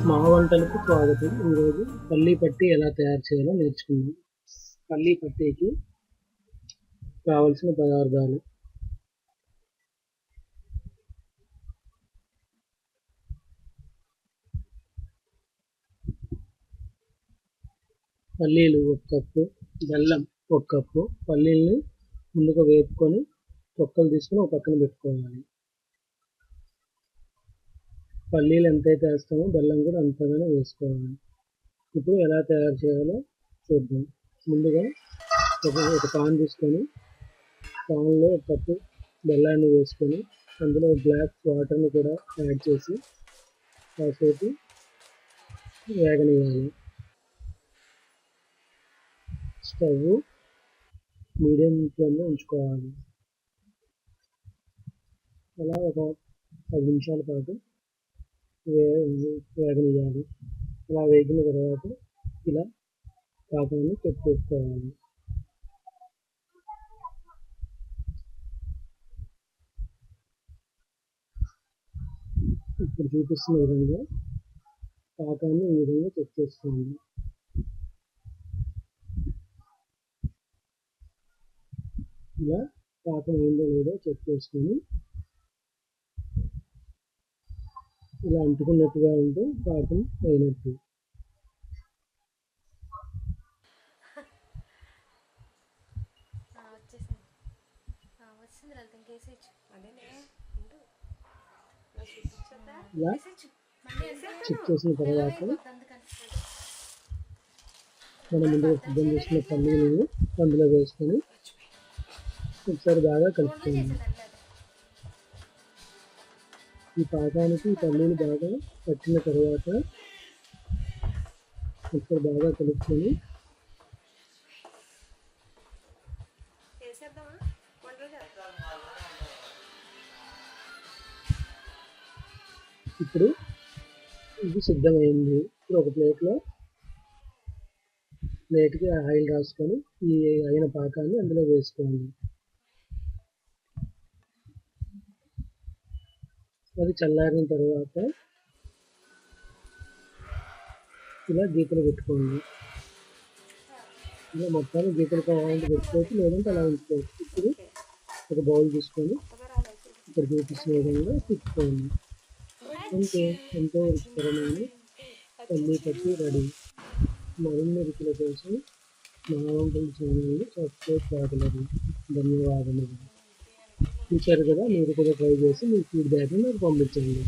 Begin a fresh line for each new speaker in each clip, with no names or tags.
మా వంటలకు స్వాగతం. ఈరోజు పల్లీ పట్టి ఎలా తయారు చేయాలో నేర్చుకుందాం. పల్లీ పట్టీకి కావలసిన పదార్థాలు: పల్లీలు 1 కప్పు, బెల్లం 1 కప్పు. పల్లీల్ని ముందుగా వేపుకొని తొక్కలు తీసుకొని ఒక పక్కన పెట్టుకోవాలి. పల్లీలు ఎంతైతే వేస్తామో బెల్లం కూడా అంతగానే వేసుకోవాలి. ఇప్పుడు ఎలా తయారు చేయాలో చూద్దాం. ముందుగా ఒక పాన్ తీసుకొని పాన్లో 1 కప్పు బెల్లాన్ని వేసుకొని అందులో గ్లాస్ వాటర్ని కూడా యాడ్ చేసి కాసేపు వేగనివ్వాలి. స్టవ్ మీడియం ఫ్లేమ్లో ఉంచుకోవాలి. అలా ఒక 10 నిమిషాల పాటు వేగనివ్వాలి. అలా వేగిన తర్వాత ఇలా పాకాన్ని పెట్టుకోవాలి. ఇప్పుడు చూపిస్తున్న విధంగా పాకాన్ని ఈ విధంగా చెక్ చేసుకోండి. ఇలా పాకం అయిందో లేదో చెక్ చేసుకొని ఇలా అంటుకున్నట్టుగా ఉంటే పాకం అయినట్టు. ఇలా చెక్ చేసిన తర్వాత మనం ముందుగా సిద్ధం చేసిన పల్లీలను అందులో వేసుకొని ఒకసారి బాగా కలుపుకోండి. ఈ పాకానికి పల్లీలు బాగా పట్టిన తర్వాత ఒకసారి బాగా కలుపుకొని ఇప్పుడు ఇది సిద్ధమైంది. ఇప్పుడు ఒక ప్లేట్కి ఆయిల్ రాసుకొని ఈ అయిన పాకాన్ని అందులో వేసుకోండి. అది చల్లారిన తర్వాత ఇలా గీతలు పెట్టుకోండి. ఇలా మొత్తాన్ని గీతలు కావాలంటే పెట్టుకోవచ్చు, లేదంటే అలా ఉంచుకోవచ్చు. ఇప్పుడు ఒక బౌల్ తీసుకొని ఇక్కడ చూపిస్తున్న విధంగా తిప్పుకోండి. అంతే, ఎంతో రుచికరమైన పల్లీ పట్టి రెడీ. మరిన్ని రుచుల కోసం మా వంటల ఛానల్ని సబ్స్క్రైబ్ చేయగలరు. ధన్యవాదములు. చూశారు కదా, మీరు కూడా ట్రై చేసి మీ ఫీడ్బ్యాక్ని నాకు పంపించండి.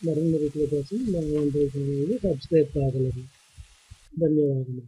మరిన్ని రుచుల కోసం మా వంటల ఛానల్ని సబ్స్క్రైబ్ చేయగలరు. ధన్యవాదములు.